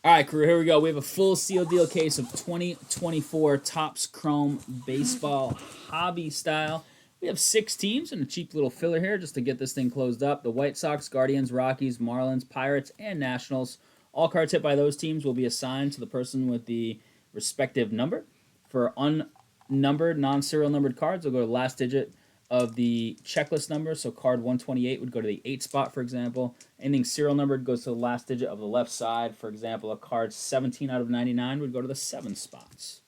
All right, crew, here we go. We have a full seal deal case of 2024 Topps Chrome Baseball Hobby Style. We have 6 teams and a cheap little filler here just to get this thing closed up. The White Sox, Guardians, Rockies, Marlins, Pirates, and Nationals. All cards hit by those teams will be assigned to the person with the respective number. For unnumbered, non-serial numbered cards, they'll go to the last digit of the checklist number. So card 128 would go to the 8 spot, for example. Anything serial numbered goes to the last digit of the left side. For example, a card 17 out of 99 would go to the 7 spots.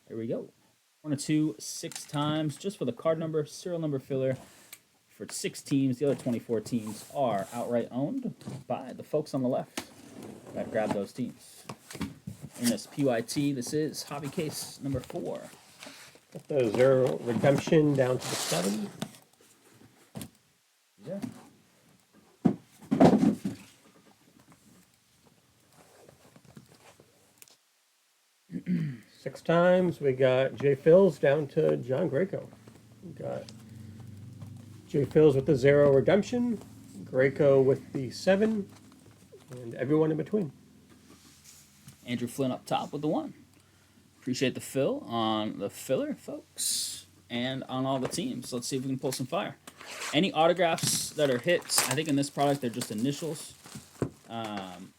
Here we go. 1 or 2, 6 times, just for the card number, serial number filler for 6 teams. The other 24 teams are outright owned by the folks on the left that grab those teams. In this PYT, this is hobby case number 4. Got the 0 redemption down to the 7. Yeah. Six times. We got J. Phils down to John Greco. We got J. Phils with the 0 redemption, Greco with the 7, and everyone in between. Andrew Flynn up top with the 1. Appreciate the fill on the filler, folks, and on all the teams. Let's see if we can pull some fire. Any autographs that are hits, I think in this product they're just initials.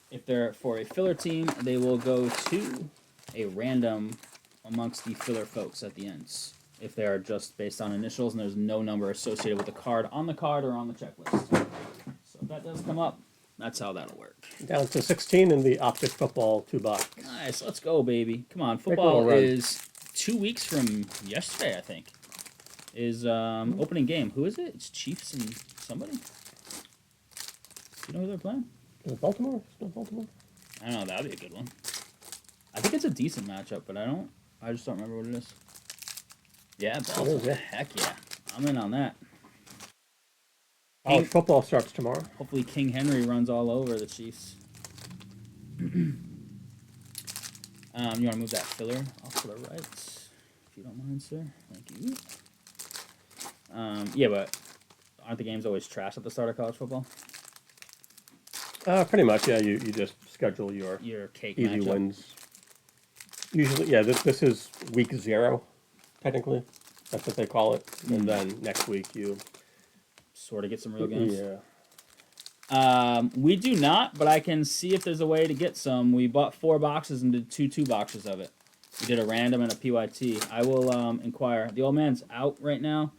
If they're for a filler team, they will go to a random amongst the filler folks at the ends. If they are just based on initials and there's no number associated with the card on the card or on the checklist. So if that does come up, that's how that'll work. Down to 16 in the Optic Football 2-box. Nice, let's go, baby. Come on, football is 2 weeks from yesterday, I think. Is opening game. Who is it? It's Chiefs and somebody. Do you know who they're playing? Is it Baltimore? Is it Baltimore? I don't know. That'd be a good one. I think it's a decent matchup, but I just don't remember what it is. Yeah, Baltimore. Yeah. Heck yeah, I'm in on that. College football starts tomorrow. Hopefully King Henry runs all over the Chiefs. You want to move that filler off to the right, if you don't mind, sir? Thank you. Yeah, but aren't the games always trash at the start of college football? Pretty much, yeah. You just schedule your cake easy matchup. wins. Usually, yeah. This is week 0, technically. That's what they call it. And then next week you sort of get some real games. Yeah. We do not, but I can see if there's a way to get some. We bought 4 boxes and did 2 boxes of it. We did a random and a PYT. I will inquire. The old man's out right now.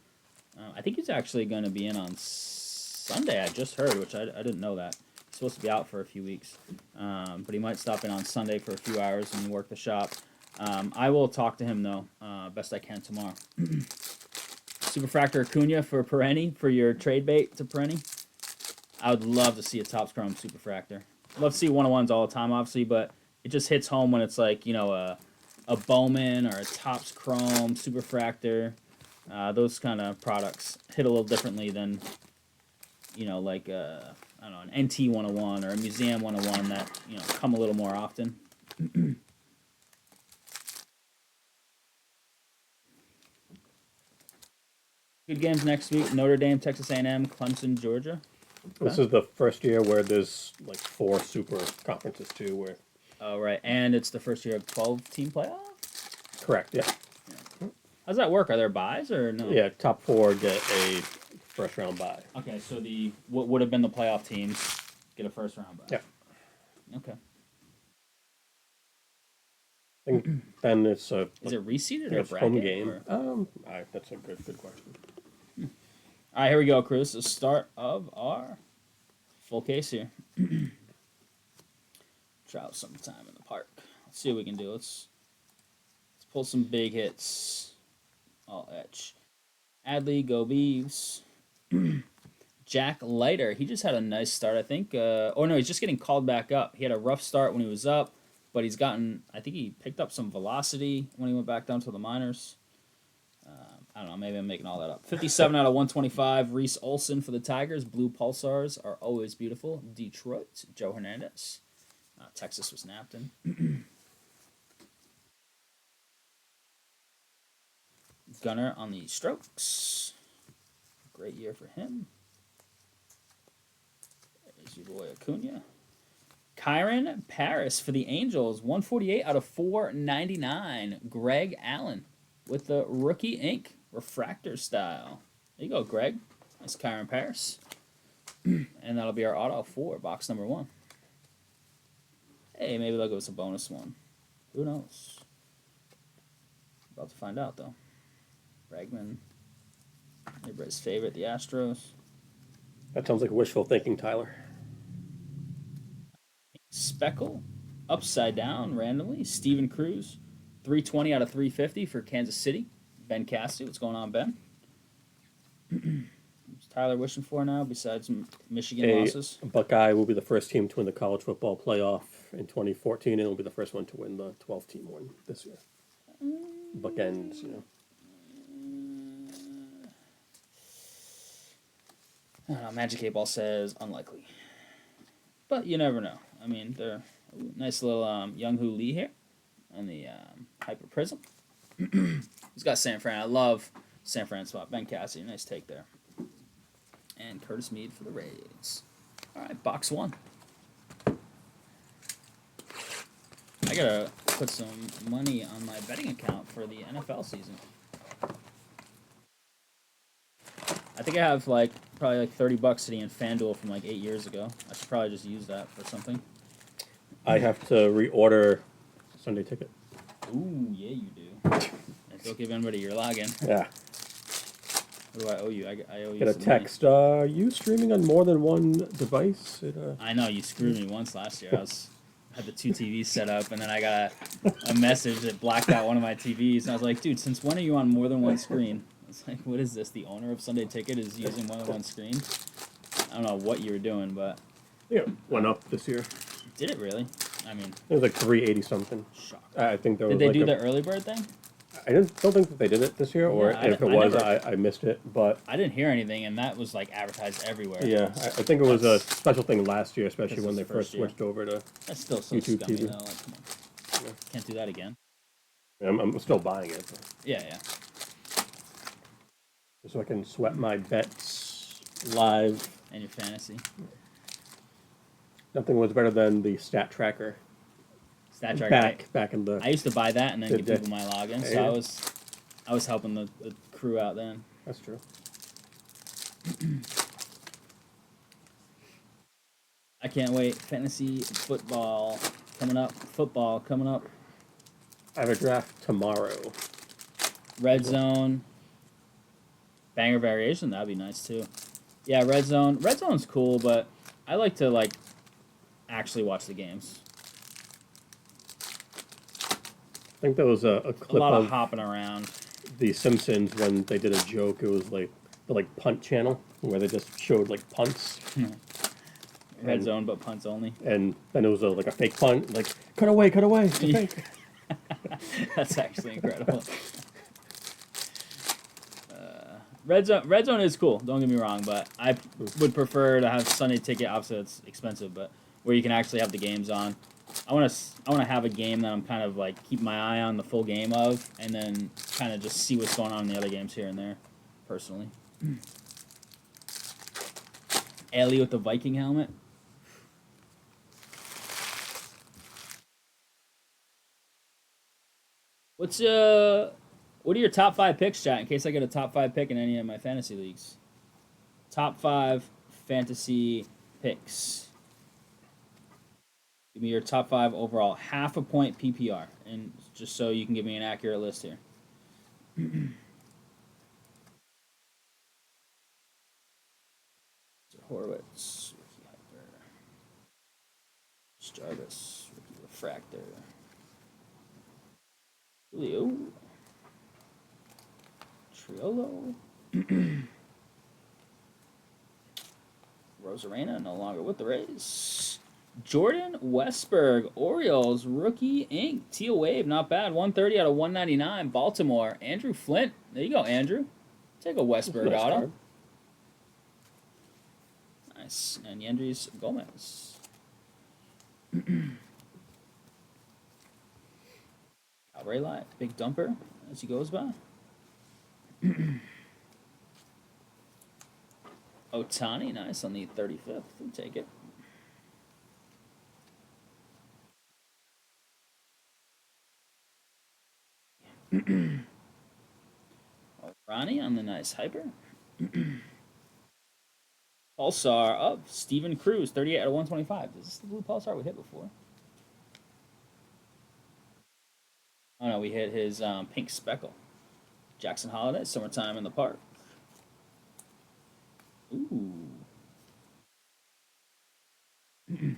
I think he's actually going to be in on Sunday. I just heard, which I didn't know that. He's supposed to be out for a few weeks. But he might stop in on Sunday for a few hours and work the shop. I will talk to him, though, best I can tomorrow. Superfractor Acuna for Perenni, for your trade bait to Perenni. I would love to see a Topps Chrome Superfractor. I'd love to see one-on-ones all the time, obviously, but it just hits home when it's like, you know, a Bowman or a Topps Chrome Superfractor. Those kind of products hit a little differently than, you know, like, I don't know, an NT 101 or a Museum 101 that, you know, come a little more often. Good games next week. Notre Dame, Texas A&M, Clemson, Georgia. Okay. This is the first year where there's like 4 super conferences too. Where. Oh right, and it's the first year of 12-team playoff. Correct. Yeah. How's that work? Are there buys or no? Yeah, top 4 get a first round bye. Okay, so what would have been the playoff teams get a first round bye. Yeah. Okay. I think then it's a. Is it reseeded or bracket? Home game. Or? That's a good question. All right, here we go, crew. This is the start of our full case here. Try out some time in the park. Let's see what we can do. Let's pull some big hits. All etch. Adley, go Beavs. Jack Leiter. He just had a nice start, I think. Oh, no, he's just getting called back up. He had a rough start when he was up, but he's gotten, I think he picked up some velocity when he went back down to the minors. I don't know, maybe I'm making all that up. 57 out of 125. Reese Olson for the Tigers. Blue Pulsars are always beautiful. Detroit, Joe Hernandez. Texas was napped in. Gunner on the strokes. Great year for him. There's your boy Acuna. Kyron Paris for the Angels, 148 out of 499. Greg Allen with the rookie ink refractor style. There you go, Greg. That's Kyron Paris. And that'll be our auto for box number 1. Hey, maybe they'll give us a bonus one. Who knows? About to find out, though. Bregman. Everybody's favorite, the Astros. That sounds like wishful thinking, Tyler. Speckle. Upside down, randomly. Steven Cruz. 320 out of 350 for Kansas City. Ben Cassidy. What's going on, Ben? What's Tyler wishing for now, besides Michigan losses? Buckeye will be the first team to win the college football playoff in 2014, and it'll be the first one to win the 12-team one this year. Bookends, you know. I don't know, Magic 8 Ball says unlikely. But you never know. I mean, they're nice little Young Hoo Lee here on the Hyper Prism. He's got San Fran. I love San Fran spot. Ben Cassidy, nice take there. And Curtis Meade for the Rays. All right, box 1. I gotta put some money on my betting account for the NFL season. I think I have probably like $30 sitting in FanDuel from like 8 years ago. I should probably just use that for something. I have to reorder Sunday Ticket. Ooh, yeah, you do. And don't give anybody your login. Yeah. What do I owe you? I owe you. Get a text. Are you streaming on more than one device? I know you screwed me once last year. I had the 2 TVs set up, and then I got a message that blacked out one of my TVs, and I was like, dude, since when are you on more than one screen? It's like, what is this? The owner of Sunday Ticket is using more than one screen? I don't know what you were doing, but... Yeah, went up this year. Did it really? I mean... It was like 380 something. Shock. I think there was Did they do the early bird thing? I don't think that they did it this year, or if it was, I missed it. But I didn't hear anything, and that was like advertised everywhere. Yeah, I think it was a special thing last year, especially when they first switched over to That's still so YouTube scummy, TV. though. Like, come on. Yeah. Can't do that again. I'm still buying it. But Yeah. so I can sweat my bets live. And your fantasy. Nothing was better than the stat tracker. Stat tracker. Back in the. I used to buy that and then give people my login, so Yeah. I was helping the crew out then. That's true. I can't wait. Fantasy football coming up. Football coming up. I have a draft tomorrow. Red zone. Banger variation. That'd be nice too. Yeah, red zone. Red zone's cool, but I like to actually watch the games. I think there was a clip A lot of of hopping around. The Simpsons when they did a joke. It was like the punt channel where they just showed punts. Red zone, but punts only. And then it was a fake punt. Like, cut away. It's a fake. That's actually incredible. Red zone is cool. Don't get me wrong, but I would prefer to have Sunday Ticket. Obviously, it's expensive, but where you can actually have the games on. I want to have a game that I'm kind of keep my eye on the full game of, and then kind of just see what's going on in the other games here and there, personally. Ellie with the Viking helmet. What are your top 5 picks, chat, in case I get a top 5 pick in any of my fantasy leagues? Top 5 fantasy picks. Give me your top 5 overall. Half a point PPR. And just so you can give me an accurate list here. Horowitz. Ricky Hyper. Jarvis. Ricky Refractor. Julio. Triolo. Rosarena no longer with the Rays. Jordan Westberg, Orioles, rookie ink. Teal Wave, not bad. 130 out of 199. Baltimore. Andrew Flint. There you go, Andrew. Take a Westberg Nice auto. card. Nice. And Yendrys Gomez. Ray Light, big dumper as he goes by. Otani, nice on the 35th. We'll take it. Ronnie on the nice hyper. Pulsar of Steven Cruz, 38 out of 125. Is this the blue Pulsar we hit before? Oh no, we hit his pink speckle. Jackson Holiday, Summertime in the Park. Ooh.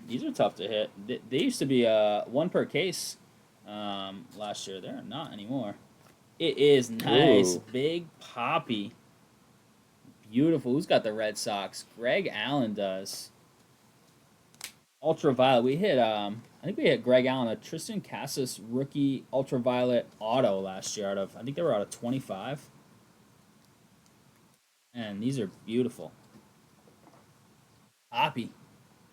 These are tough to hit. They used to be one per case last year. They're not anymore. It is nice. Ooh. Big Poppy. Beautiful. Who's got the Red Sox? Greg Allen does. Ultraviolet. We hit I think we hit Greg Allen, a Tristan Cassis rookie ultraviolet auto last year out of, I think they were out of 25. And these are beautiful. Poppy.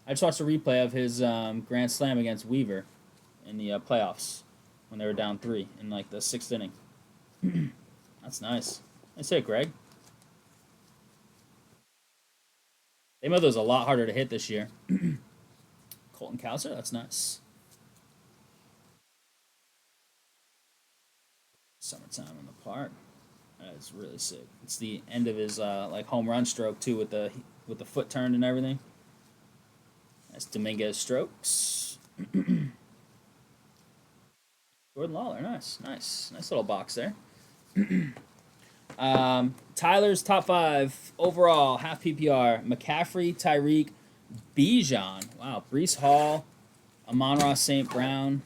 I just watched a replay of his grand slam against Weaver in the playoffs when they were down 3 in like the 6th inning. That's nice. Nice hit, Greg. They made those a lot harder to hit this year. Colton Cowser, that's nice. Summertime in the Park. That is really sick. It's the end of his like home run stroke too, with the foot turned and everything. That's Dominguez strokes. Jordan Lawler, nice little box there. Tyler's top 5 overall, half PPR. McCaffrey, Tyreek, Bijan. Wow, Brees Hall, Amon-Ra St. Brown.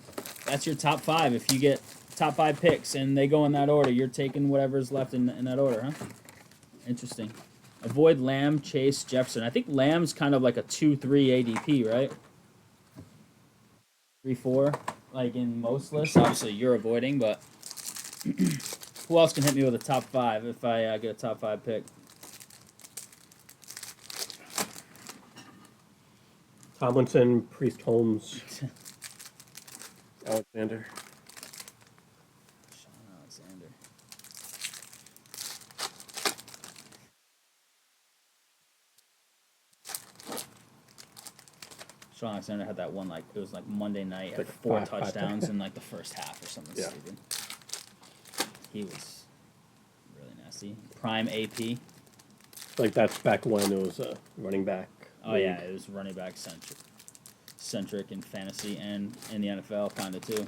That's your top 5. If you get top 5 picks and they go in that order, you're taking whatever's left in that order, huh? Interesting. Avoid Lamb, Chase, Jefferson. I think Lamb's kind of like a 2-3 ADP, right? 3-4, like in most lists. Obviously, you're avoiding, but who else can hit me with a top 5 if I get a top 5 pick? Tomlinson, Priest Holmes, Alexander. Sean Alexander. Sean Alexander had that one, like, it was like Monday night, had Like 4 five touchdowns in like the first half or something Yeah. stupid. He was really nasty. Prime AP. Like that's back when it was a running back. Oh league. yeah, it was running back centric in fantasy and in the NFL kind of too.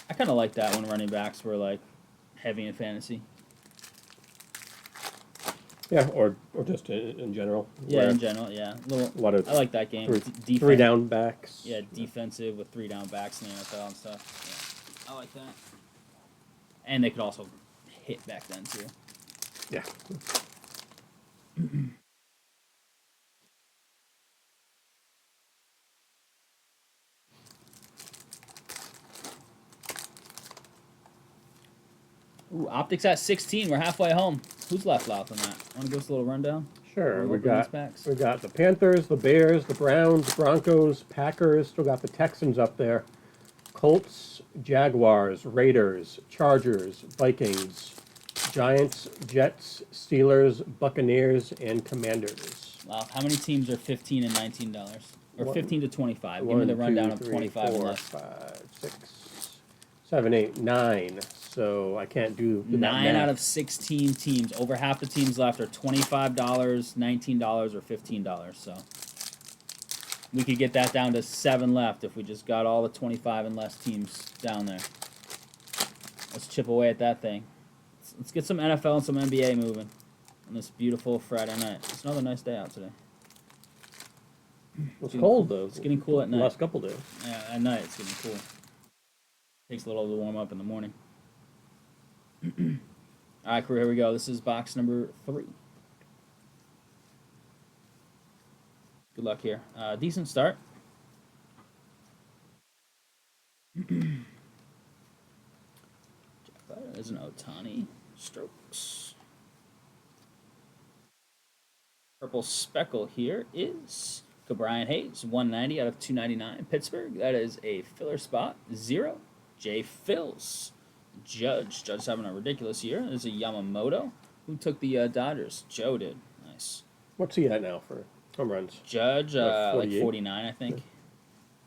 I kind of like that when running backs were like heavy in fantasy. Yeah, or just in general. Yeah, where in general, yeah. a lot of I like that game. three down backs. Yeah, defensive with 3 down backs in the NFL and stuff. Yeah, I like that. And they could also hit back then too. Yeah. Ooh, optics at 16. We're halfway home. Who's left on that? Want to give us a little rundown? Sure. We'll We open these got packs. the Panthers, the Bears, the Browns, Broncos, Packers. Still got the Texans up there. Colts, Jaguars, Raiders, Chargers, Vikings, Giants, Jets, Steelers, Buccaneers, and Commanders. Wow, how many teams are $15 and $19? Or One- 15 to 25? Give me the rundown of 25 and 4, less. 5, 6, 7, 8, 9. So I can't do that 9 math. out of 16 teams. Over half the teams left are $25, $19, or $15. So we could get that down to 7 left if we just got all the 25 and less teams down there. Let's chip away at that thing. Let's get some NFL and some NBA moving on this beautiful Friday night. It's another nice day out today. It's cold though. It's getting cool at night. The last couple days. Yeah, at night it's getting cool. Takes a little to warm up in the morning. All right, crew, here we go. This is box number 3. Good luck here. Decent start. There's an Otani. Strokes. Purple speckle here is Brian Hayes, 190 out of 299. Pittsburgh, that is a filler spot. 0. Jay Phils. Judge is having a ridiculous year. There's a Yamamoto. Who took the Dodgers? Joe did. Nice. What's he at now for Home runs. Judge, Like like 48. 49, I think.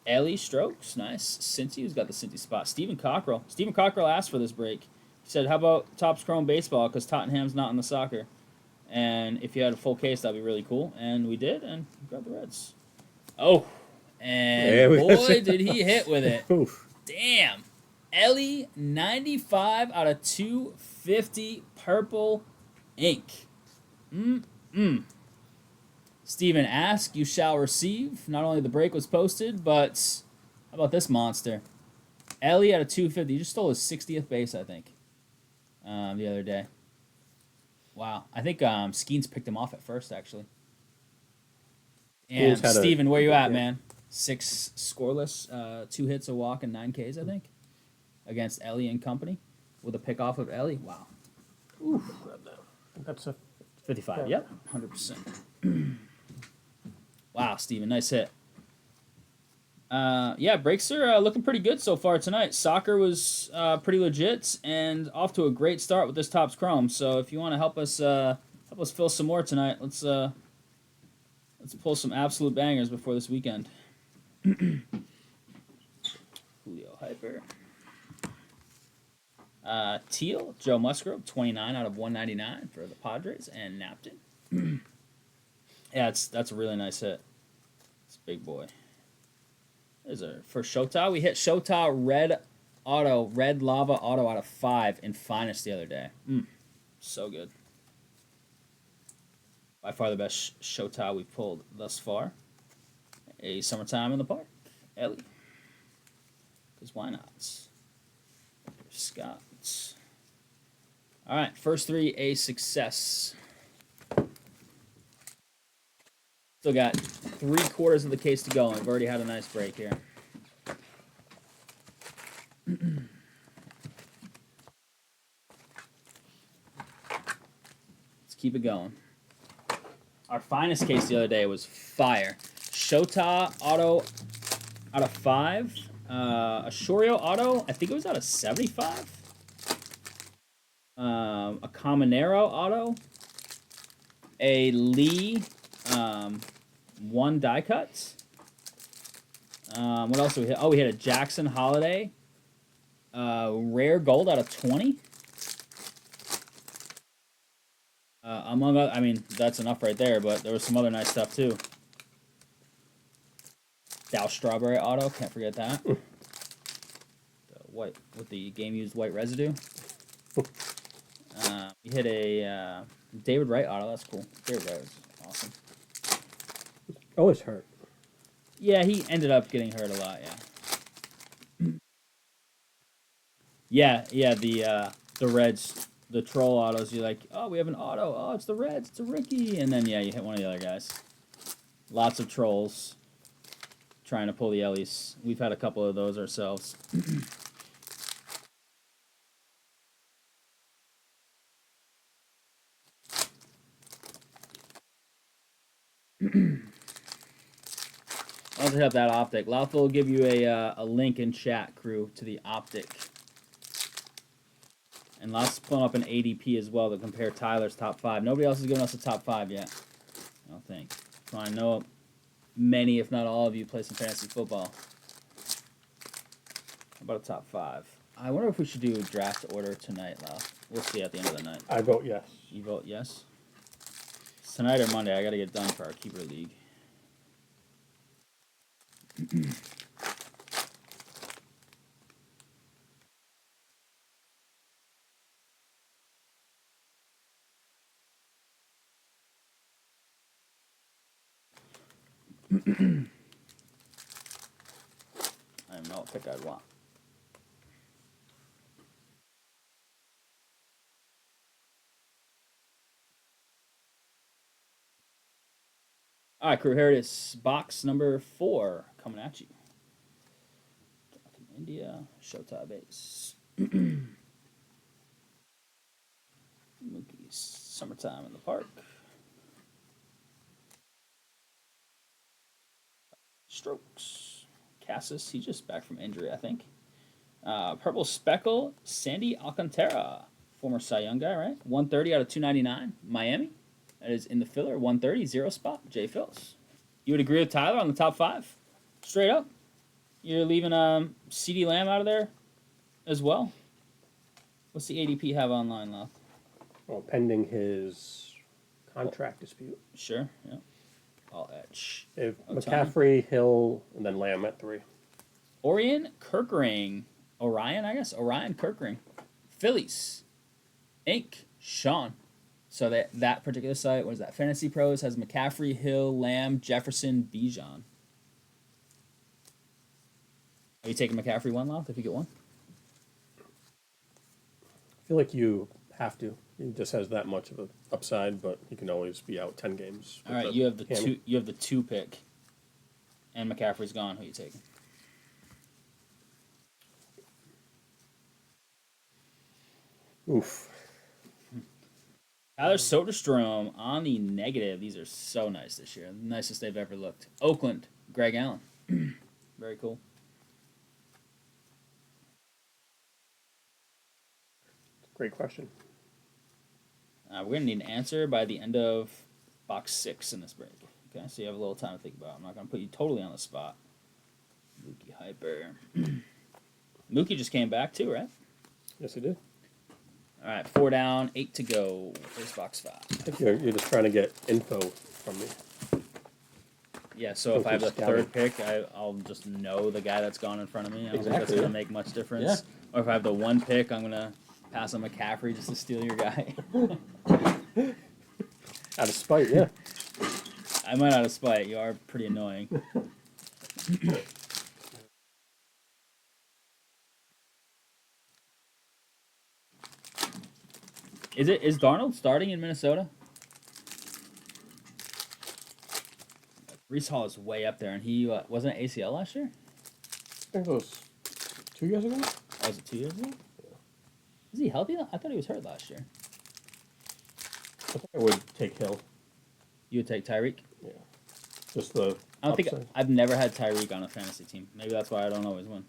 Ellie Strokes, nice. Cincy, who's got the Cincy spot. Stephen Cockrell. Stephen Cockrell asked for this break. He said, how about Topps Chrome Baseball, because Tottenham's not in the soccer. And if you had a full case, that'd be really cool. And we did, and we grabbed the Reds. Oh, and boy, did he hit with it. Oof. Damn. Ellie, 95 out of 250, purple ink. Steven, ask, you shall receive. Not only the break was posted, but how about this monster? Ellie out of 250. You just stole his 60th base, I think, the other day. Wow. I think Skeens picked him off at first, actually. And Steven, where you at, man? 6 scoreless, 2 hits, a walk, and 9 Ks, I think, against Ellie and company with a pick off of Ellie. Wow. Oof. That's a 55. Yep, 100%. Wow, Steven, nice hit. Yeah, breaks are looking pretty good so far tonight. Soccer was pretty legit and off to a great start with this Topps Chrome. So if you want to help us fill some more tonight, let's pull some absolute bangers before this weekend. Julio Hyper. Teal, Joe Musgrove, 29 out of 199 for the Padres, and Napton. Yeah, that's a really nice hit. It's a big boy. There's our first Shota. We hit Shota red lava auto out of 5 in Finest the other day. So good. By far the best Shota we've pulled thus far. A summertime in the park. Ellie. Because why not? Scott. All right, first 3 a success. Still got 3/4 of the case to go, and we've already had a nice break here. Let's keep it going. Our finest case the other day was fire. Shota auto out of 5. A Shorio auto, I think it was out of 75. A Caminero auto. A Lee 1 die cut. What else did we hit? Oh, we hit a Jackson Holiday. Rare gold out of 20. Among other, I mean, that's enough right there, but there was some other nice stuff too. Dow Strawberry auto, can't forget that. The white with the game used white residue. We hit a David Wright auto. That's cool. David Wright was awesome. Always hurt. Yeah, he ended up getting hurt a lot. Yeah. Yeah. The Reds, the troll autos. You're like, oh, we have an auto. Oh, it's the Reds. It's a rookie. And then yeah, you hit one of the other guys. Lots of trolls trying to pull the Ellies. We've had a couple of those ourselves. I'll hit up that optic. Laughel will give you a link in chat, crew, to the optic. And Laugh's pulling up an ADP as well to compare Tyler's top 5. Nobody else has given us a top 5 yet, I don't think. So I know many, if not all of you, play some fantasy football. How about a top 5? I wonder if we should do a draft order tonight, Laugh. We'll see at the end of the night. I vote yes. You vote yes? It's tonight or Monday. I got to get done for our Keeper League. I don't know what pick I'd want. All right, crew, here it is. Box number 4 coming at you. From India, Showtime base. Mookie's summertime in the park. Strokes. Cassis, he's just back from injury, I think. Purple Speckle, Sandy Alcantara. Former Cy Young guy, right? 130 out of 299. Miami. That is in the filler. 130, 0 spot. Jay Phillips. You would agree with Tyler on the top 5? Straight up. You're leaving CD Lamb out of there as well. What's the ADP have online left? Well, pending his contract dispute. Sure, yeah. All etch. If Otani. McCaffrey, Hill, and then Lamb at 3. Orion Kirkring. Orion, I guess. Orion Kirkring. Phillies. Inc. Sean. So that particular site, what is that? Fantasy Pros has McCaffrey, Hill, Lamb, Jefferson, Bijan. Are you taking McCaffrey one lot if you get one? I feel like you have to. He just has that much of an upside, but he can always be out 10 games. All right, you have the two. You have the 2 pick, and McCaffrey's gone. Who are you taking? Oof. Tyler Soderstrom on the negative. These are so nice this year. The nicest they've ever looked. Oakland, Greg Allen. Very cool. Great question. We're going to need an answer by the end of box 6 in this break. Okay, so you have a little time to think about it. I'm not going to put you totally on the spot. Mookie Hyper. Mookie just came back too, right? Yes, he did. All right, 4 down, 8 to go. Here's box 5. I think you're just trying to get info from me. Yeah, so if I have the third pick, I'll just know the guy that's gone in front of me. I don't think that's going to make much difference. Yeah. Or if I have the 1 pick, I'm going to pass on McCaffrey just to steal your guy. Out of spite, yeah. I might out of spite. You are pretty annoying. Is Darnold starting in Minnesota? Brees Hall is way up there, and he wasn't it ACL last year? I think it was 2 years ago. Oh, was it 2 years ago? Yeah. Is he healthy? I thought he was hurt last year. I think I would take Hill. You would take Tyreek? Yeah. Just the. I don't think I've never had Tyreek on a fantasy team. Maybe that's why I don't always win.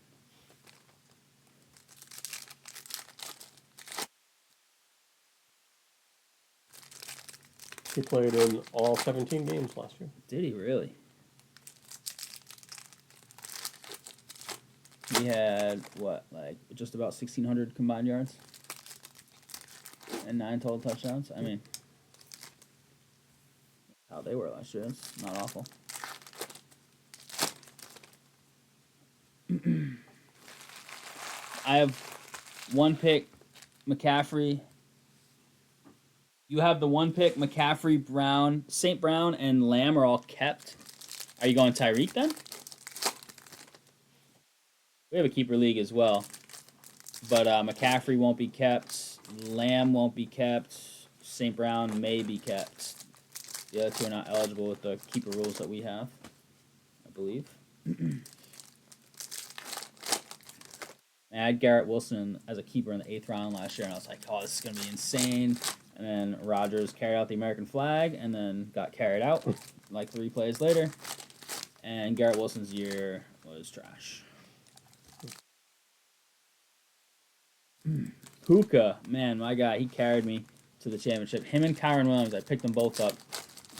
He played in all 17 games last year. Did he really? He had, what, like just about 1,600 combined yards? And 9 total touchdowns? I mean, how they were last year. It's not awful. I have 1 pick, McCaffrey. You have the 1 pick, McCaffrey, Brown, St. Brown, and Lamb are all kept. Are you going Tyreek then? We have a keeper league as well. But McCaffrey won't be kept. Lamb won't be kept. St. Brown may be kept. The other 2 are not eligible with the keeper rules that we have, I believe. I had Garrett Wilson as a keeper in the 8th round last year, and I was like, oh, this is going to be insane. And then Rodgers carried out the American flag and then got carried out like 3 plays later. And Garrett Wilson's year was trash. Puka, man, my guy, he carried me to the championship. Him and Kyron Williams, I picked them both up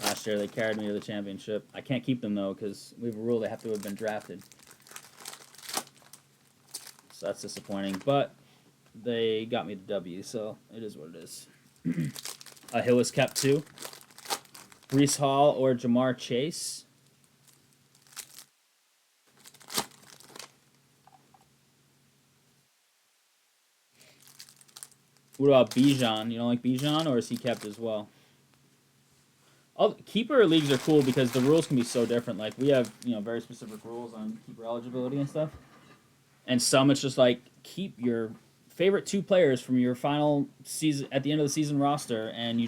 last year. They carried me to the championship. I can't keep them, though, because we have a rule they have to have been drafted. So that's disappointing. But they got me the W, so it is what it is. Hill was kept too. Brees Hall or Jamar Chase. What about Bijan? You don't like Bijan, or is he kept as well? All keeper leagues are cool because the rules can be so different. Like we have, very specific rules on keeper eligibility and stuff. And some it's just like keep your favorite 2 players from your final season at the end of the season roster, and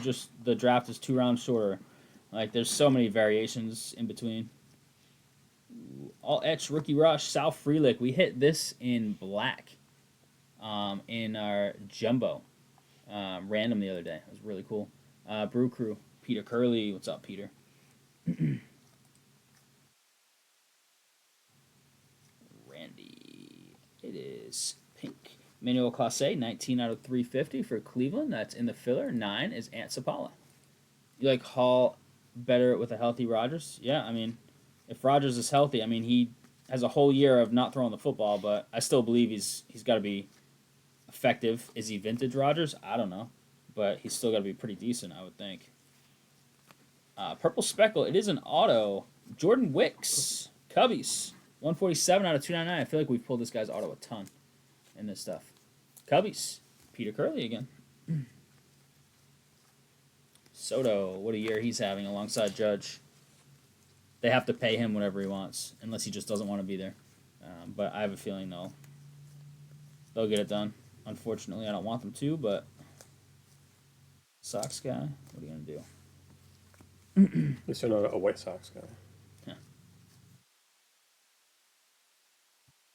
the draft is 2 rounds shorter. Like there's so many variations in between. All etch rookie rush Sal Frelick. We hit this in black, in our jumbo, random the other day. It was really cool. Brew Crew Peter Curley. What's up, Peter? Randy. It is pink. Manuel Clase, 19 out of 350 for Cleveland. That's in the filler. 9 is Ant Sapala. You like Hall better with a healthy Rodgers? Yeah, I mean, If Rodgers is healthy, I mean, he has a whole year of not throwing the football, but I still believe he's got to be effective. Is he vintage Rodgers? I don't know, but he's still got to be pretty decent, I would think. Purple Speckle. It is an auto. Jordan Wicks, Cubbies, 147 out of 299. I feel like we've pulled this guy's auto a ton in this stuff. Cubbies, Peter Curley again. Soto, what a year he's having alongside Judge. They have to pay him whatever he wants, unless he just doesn't want to be there. But I have a feeling they'll get it done. Unfortunately, I don't want them to, but Sox guy, what are you gonna do? At least they're not a White Sox guy. Yeah.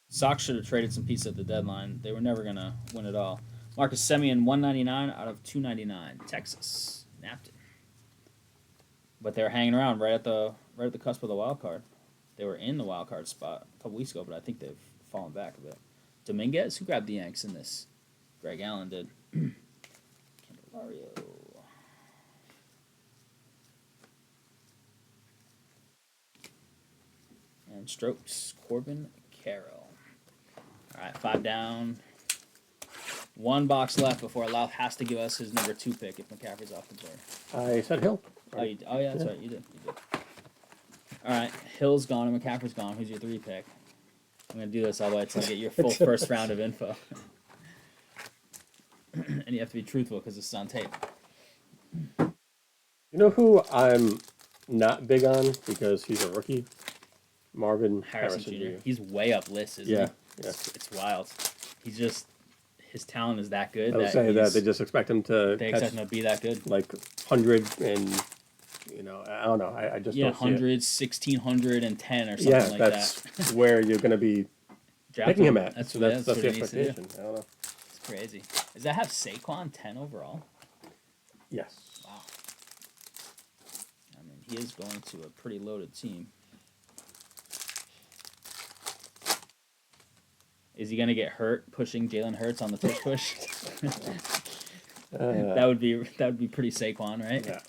Sox should have traded some pieces at the deadline. They were never gonna win it all. Marcus Semien, 199 out of 299. Texas, napped it. But they're hanging around right at the cusp of the wild card. They were in the wild card spot a couple weeks ago, but I think they've fallen back a bit. Dominguez, who grabbed the Yanks in this? Greg Allen did. Candelario. And Strokes, Corbin Carroll. All right, 5 down. 1 box left before Lau has to give us his number 2 pick if McCaffrey's off the board. I said Hill. Oh, yeah, that's right. You did. All right, Hill's gone and McCaffrey's gone. Who's your 3 pick? I'm going to do this all the way until I get your full first round of info. And you have to be truthful because this is on tape. You know who I'm not big on because he's a rookie? Marvin Harrison Jr. He's way up list, isn't he? Yeah. It's wild. He's just, his talent is that good. I would say that they just expect him to They expect him to be that good. like 100 and, I don't know. I just don't see 100, 1610 or something like that. Yeah, that's where you're going to be picking him at. That's so what that's the he needs to do. expectation. I don't know. It's crazy. Does that have Saquon 10 overall? Yes. Wow. I mean, he is going to a pretty loaded team. Is he going to get hurt pushing Jalen Hurts on the first push? That would be pretty Saquon, right? Yeah.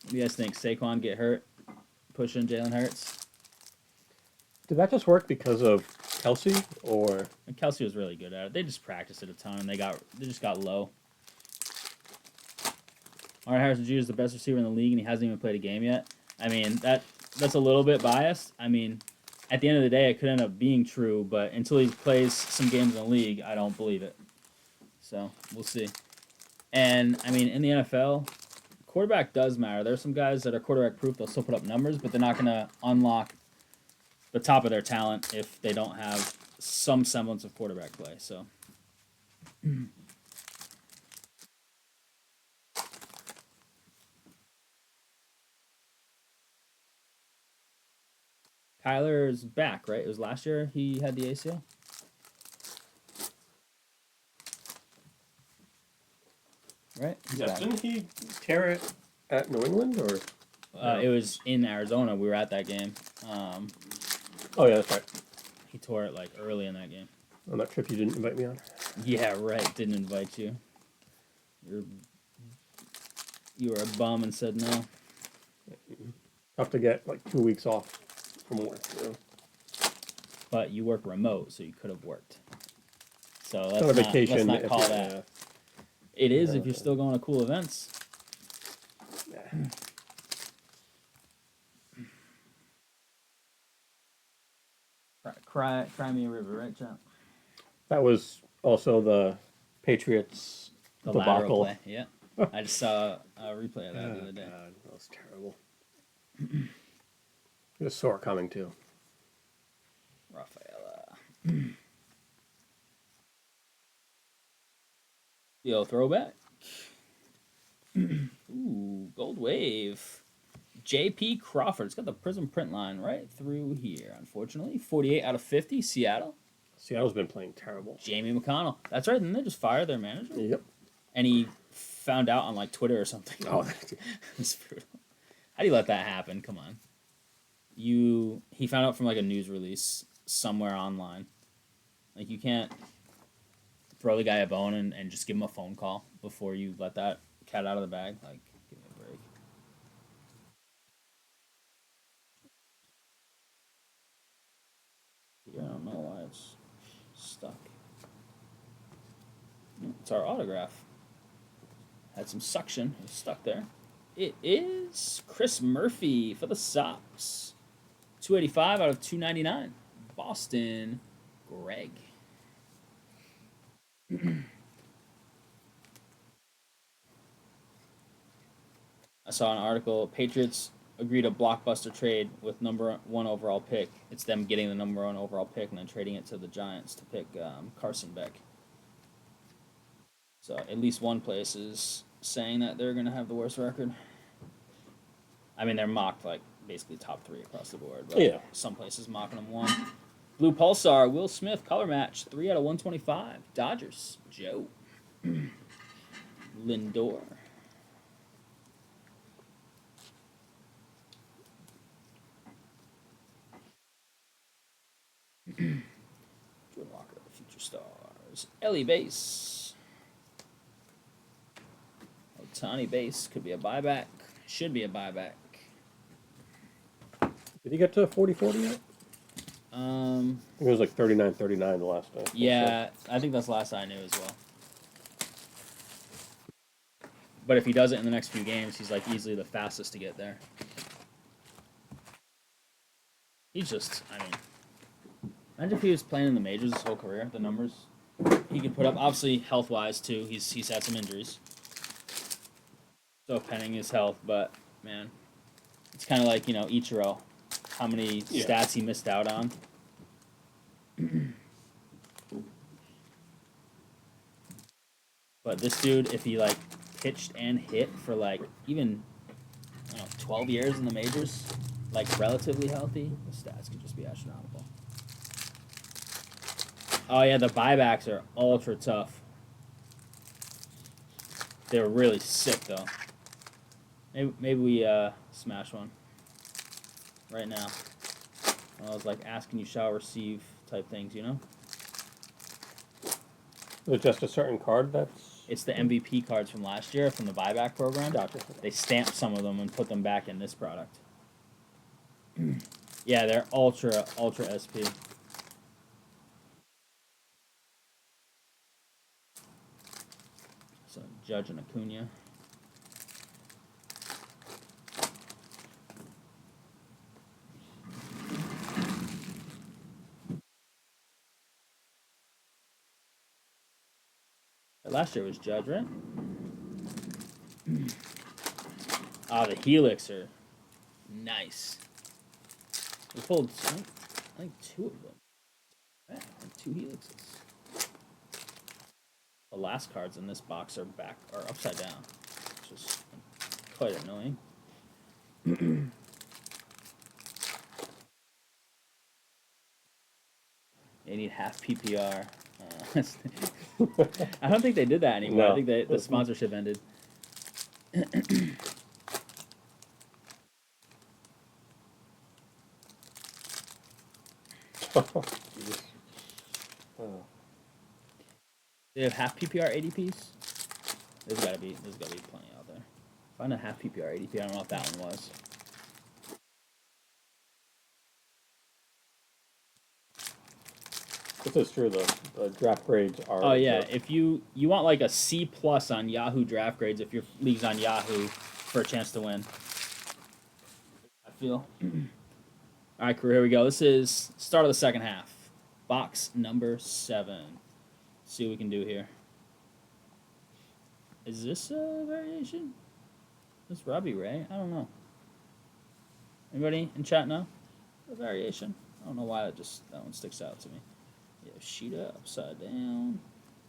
What do you guys think? Saquon get hurt pushing Jalen Hurts? Did that just work because of Kelsey or? And Kelsey was really good at it. They just practiced it a ton and they just got low. Marvin Harrison Jr. is the best receiver in the league and he hasn't even played a game yet. I mean, that's a little bit biased. I mean, at the end of the day, it could end up being true, but until he plays some games in the league, I don't believe it. So, we'll see. And, I mean, in the NFL, quarterback does matter. There's some guys that are quarterback proof. They'll still put up numbers, but they're not going to unlock the top of their talent if they don't have some semblance of quarterback play. So, Kyler's back, right? It was last year he had the ACL. Right? He's back. Didn't he tear it at New England or? It was in Arizona. We were at that game. Oh yeah, that's right. He tore it like early in that game. On that trip you didn't invite me on. Yeah, right. Didn't invite you. You were a bum and said no. Tough to get like 2 weeks off from work. But you work remote, so you could have worked. So It's not a vacation. let's not call that. Yeah. It is if you're still going to cool events. Yeah. Cry me a river, right, champ? That was also the Patriots The lateral debacle. play. Yeah. I just saw a replay of that the other day. God, that was terrible. It was sore coming too. Rafaela. Yo, throwback. Ooh, gold wave. J.P. Crawford. It's got the Prism print line right through here, unfortunately. 48 out of 50, Seattle. Seattle's been playing terrible. Jamie McConnell. That's right, didn't they just fire their manager? Yep. And he found out on, like, Twitter or something. Oh, It's brutal. How do you let that happen? Come on. He found out from, like, a news release somewhere online. Like, you can't throw the guy a bone and just give him a phone call before you let that cat out of the bag. Like, give me a break. It's our autograph. Had some suction. It was stuck there. It is Chris Murphy for the Sox. 285 out of 299. Boston, Greg. I saw an article. Patriots agreed a blockbuster trade with number 1 overall pick. It's them getting the number 1 overall pick and then trading it to the Giants to pick Carson Beck. So at least one place is saying that they're going to have the worst record. I mean, they're mocked like basically top 3 across the board. But Yeah. some places mocking them 1. Blue Pulsar, Will Smith, color match, 3 out of 125. Dodgers, Joe. Lindor. Jordan Walker, Future Stars. Ellie Base. Otani Base, could be a buyback. Should be a buyback. Did he get to 40-40 yet? I think it was like 39-39 the last time. Yeah, I think that's the last I knew as well. But if he does it in the next few games, he's like easily the fastest to get there. He's just, I mean, imagine if he was playing in the majors his whole career, the numbers he could put up. Obviously, health-wise, too, he's had some injuries. So pending his health, but, man, it's kind of like, Ichiro, how many stats he missed out on. But this dude, if he, like, pitched and hit for, like, even, 12 years in the majors, like, relatively healthy, the stats could just be astronomical. Oh, yeah, the buybacks are ultra tough. They were really sick, though. Maybe we smash one right now. I was like asking you shall receive type things, Is it just a certain card that's... It's the MVP cards from last year from the buyback program. Gotcha. They stamped some of them and put them back in this product. Yeah, they're ultra SP. So Judge and Acuna. Last year was Judge, right? The Helix are nice. We pulled, I think 2 of them. Yeah, 2 Helixes. The last cards in this box are upside down, which is quite annoying. They need half PPR. I don't think they did that anymore. No. I think the sponsorship ended. They have half PPR ADPs. There's gotta be plenty out there. Find a half PPR ADP. I don't know what that one was. This is true, the draft grades are... Oh, yeah. If you want like a C+ on Yahoo draft grades, if your league's on Yahoo, for a chance to win. I feel. All right, crew, here we go. This is start of the second half. Box number 7. See what we can do here. Is this a variation? Is this Robbie Ray? I don't know. Anybody in chat know? A variation? I don't know why that one sticks out to me. Yeah, Sheeta upside down.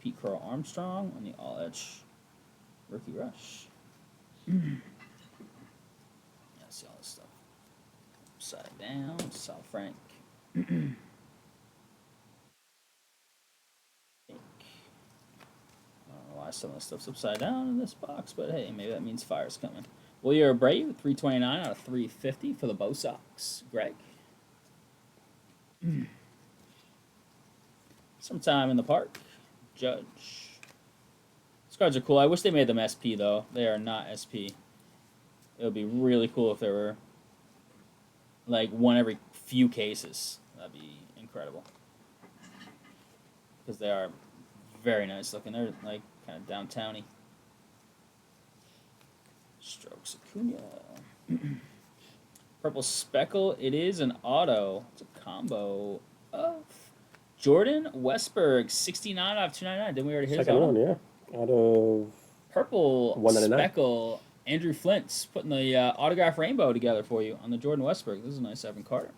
Pete Crow Armstrong on the all edge. Rookie Rush. Yeah, see all this stuff. Upside down. Sal Frank. I don't know why some of the stuff's upside down in this box, but hey, maybe that means fire's coming. Wilyer Abreu, 329 out of 350 for the Bo Sox. Greg. Sometime in the park. Judge. These cards are cool. I wish they made them SP, though. They are not SP. It would be really cool if there were, like, one every few cases. That'd be incredible. Because they are very nice looking. They're, like, kind of downtowny. Strokes Acuna. Purple Speckle. It is an auto. It's a combo of Jordan Westberg, 69 out of 299. Didn't we already hit his Second auto? one, yeah. Out of Purple 199. Speckle. Andrew Flint's putting the autograph rainbow together for you on the Jordan Westberg. This is a nice Evan Carter.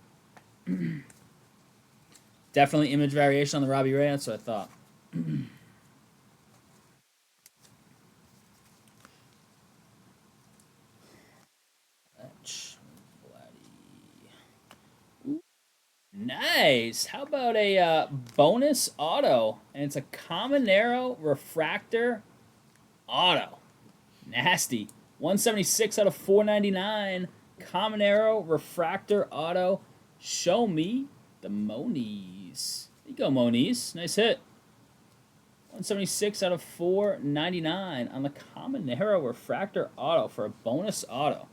Definitely image variation on the Robbie Ray. That's what I thought. Nice. How about a bonus auto? And it's a Caminero Refractor auto. Nasty. 176 out of 499. Caminero Refractor auto. Show me the Moniz. There you go, Moniz. Nice hit. 176 out of 499 on the Caminero Refractor auto for a bonus auto.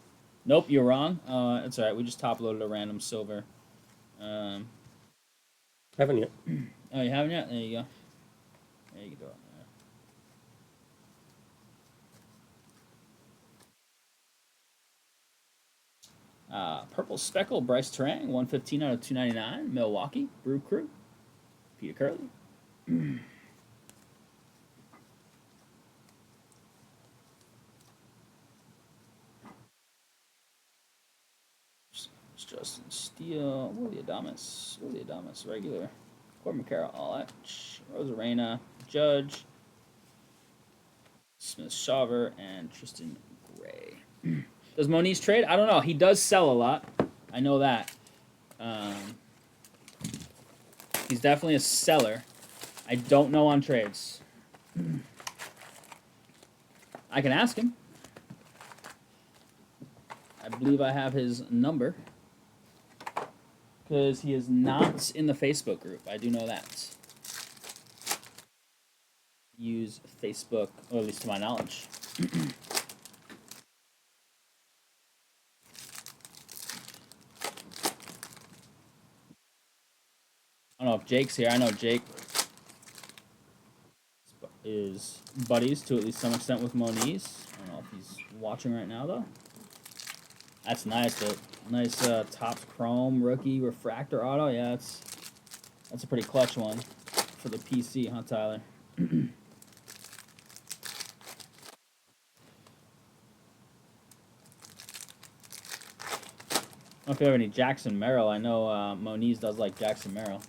Nope, you're wrong. That's all right. We just top loaded a random silver. Haven't yet. Oh, you haven't yet? There you go. There you go. Purple Speckle, Bryce Terang, 115 out of 299. Milwaukee, Brew Crew, Peter Curley. Justin Steele, Willie Adamas, regular. Corbin McCarroll, all that. Rosarena, Judge, Smith Shawver, and Tristan Gray. Does Moniz trade? I don't know. He does sell a lot. I know that. He's definitely a seller. I don't know on trades. I can ask him. I believe I have his number. Because he is not in the Facebook group. I do know that. Use Facebook, or at least to my knowledge. I don't know if Jake's here. I know Jake is buddies to at least some extent with Moniz. I don't know if he's watching right now, though. That's nice. Nice Topps Chrome rookie refractor auto. Yeah, that's a pretty clutch one for the PC, huh, Tyler? I don't know if you have any Jackson Merrill. I know Moniz does like Jackson Merrill.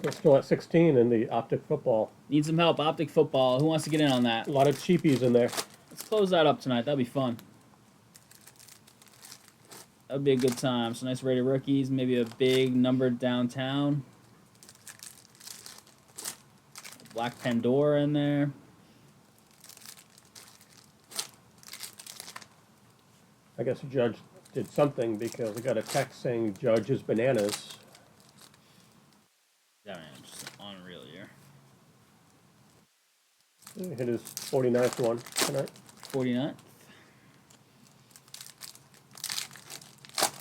We're still at 16 in the Optic Football. Need some help, Optic Football. Who wants to get in on that? A lot of cheapies in there. Let's close that up tonight. That'd be fun. That'd be a good time. Some nice rated rookies. Maybe a big numbered downtown. Black Pandora in there. I guess Judge did something because I got a text saying Judge is bananas. That man, just unreal year. He hit his 49th one tonight. 49th.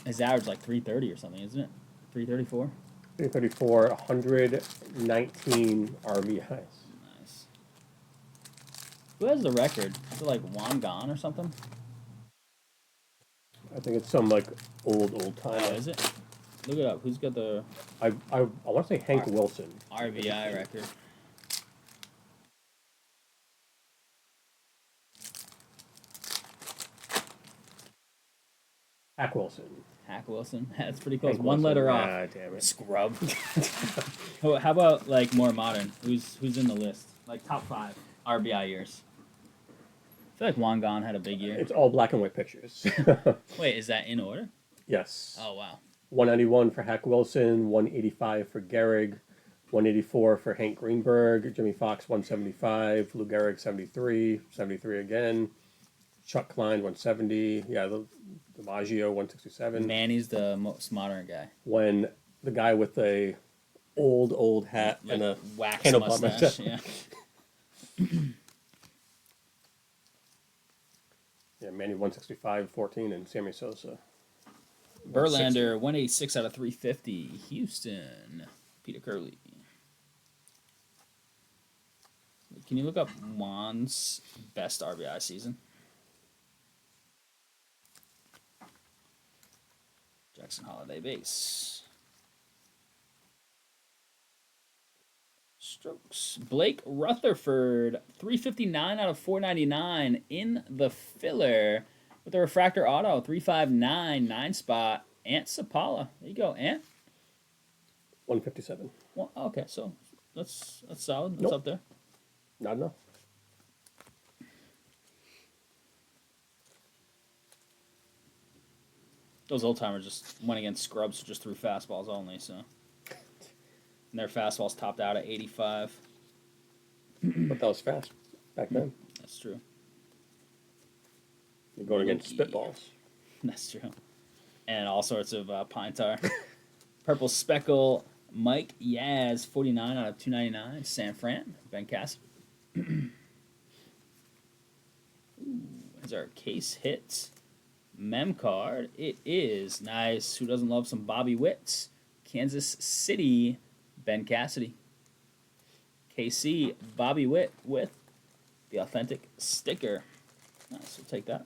His average like 330 or something, isn't it? 334. 334, 119 RBIs. Nice. Who has the record? Is it like Juan Gone or something? I think it's some like old time. Oh, is it? Look it up. Who's got the I want to say Hank Wilson. RBI record? Hack Wilson. Hack Wilson. That's pretty close. Hank One Wilson. letter off. Ah, damn it. Scrub. How about like more modern? Who's in the list? Like top 5 RBI years. I feel like Juan Gone had a big year. It's all black and white pictures. Wait, is that in order? Yes. Oh wow. 191 for Hack Wilson, 185 for Gehrig, 184 for Hank Greenberg, Jimmy Fox 175, Lou Gehrig 73, 73 again, Chuck Klein 170, yeah, the DiMaggio 167. Manny's the most modern guy. When the guy with the old hat Like and a wax handlebar mustache. Yeah. Yeah, Manny 165, 14, and Sammy Sosa. Verlander 186 out of 350. Houston, Peter Curley. Can you look up Juan's best RBI season? Jackson Holiday base. Strokes. Blake Rutherford, 359 out of 499 in the filler with the refractor auto, 359, 9 spot. Ant Sapala. There you go, Ant. 157. Well, okay, so that's solid. That's Nope. up there. Not enough. Those old timers just went against scrubs, just threw fastballs only, so. And their fastballs topped out at 85. But that was fast back then. That's true. You're going against spitballs. That's true. And all sorts of pine tar. Purple Speckle, Mike Yaz, 49 out of 299. San Fran, Ben Cassidy. Here's our case hit. Mem card. It is nice. Who doesn't love some Bobby Witt? Kansas City, Ben Cassidy. KC, Bobby Witt with the authentic sticker. Nice, we'll take that.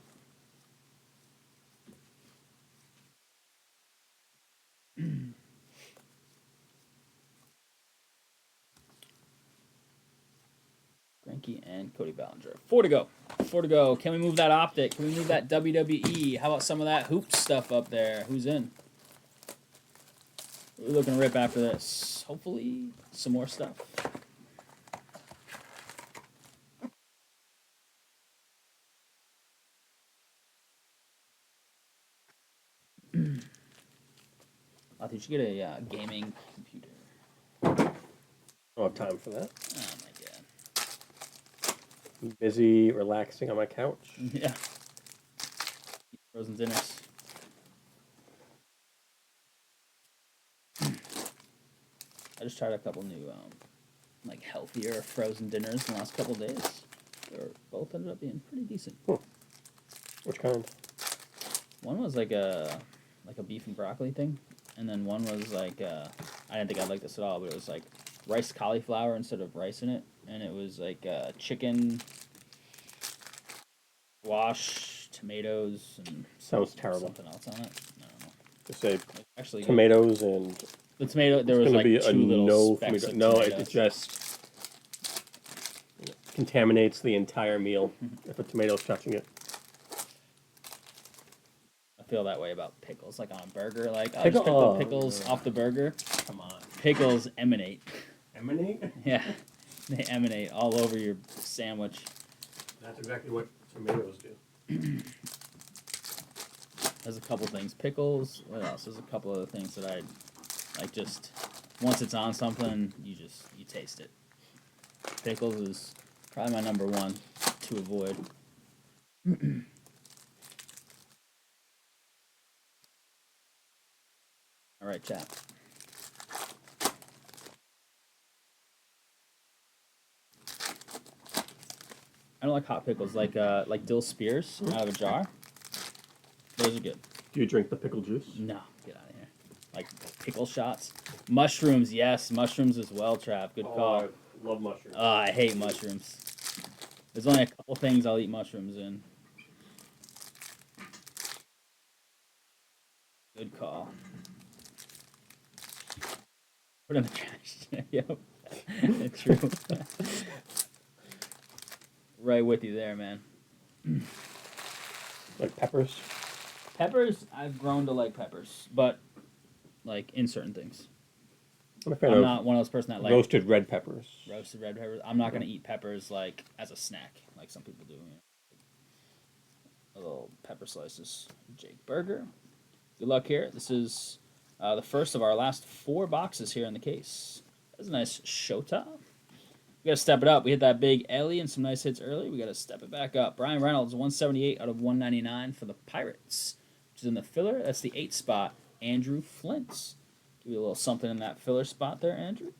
Greinke and Cody Bellinger. 4 to go. 4 to go. Can we move that optic? Can we move that WWE? How about some of that hoop stuff up there? Who's in? We're looking to rip after this. Hopefully, some more stuff. I think you should get a gaming computer. I don't have time for that. Oh my god. I'm busy relaxing on my couch. Yeah. Frozen dinners. I just tried a couple new, like healthier frozen dinners in the last couple days. They both ended up being pretty decent. Which kind? One was like a beef and broccoli thing, and then one was like I didn't think I'd like this at all, but it was like rice cauliflower instead of rice in it, and it was like chicken, squash, tomatoes, and Sounds terrible. something else on it. I don't know. To say Actually, tomatoes and the tomato there was going to like be two a little no for me. specks of No, tomatoes. it just contaminates the entire meal if a tomato's touching it. I feel that way about pickles, like on a burger. Like I'll Pickle- just pick the oh, pickles yeah. off the burger. Come on. Pickles emanate. Emanate? Yeah, they emanate all over your sandwich. That's exactly what tomatoes do. There's a couple things. Pickles. What else? There's a couple other things that I like. Just once it's on something, you taste it. Pickles is probably my number one to avoid. All right, chat. I don't like hot pickles, like dill spears out of a jar. Those are good. Do you drink the pickle juice? No, get out of here. Like pickle shots, mushrooms. Yes, mushrooms as well. Trav, good call. I love mushrooms. I hate mushrooms. There's only a couple things I'll eat mushrooms in. Good call. Put it in the trash. Yep. True. Right with you there, man. Like peppers? Peppers, I've grown to like peppers, but like in certain things. I'm a fan I'm of not one of those person that like roasted red peppers. roasted red peppers. I'm not gonna eat peppers like as a snack, like some people do. You know? A little pepper slices. Jake Burger. Good luck here. This is the first of our last 4 boxes here in the case. That's a nice Shota. We got to step it up. We hit that big Ellie and some nice hits early. We got to step it back up. Brian Reynolds, 178 out of 199 for the Pirates, which is in the filler. That's the 8 spot. Andrew Flint's. Give you a little something in that filler spot there, Andrew.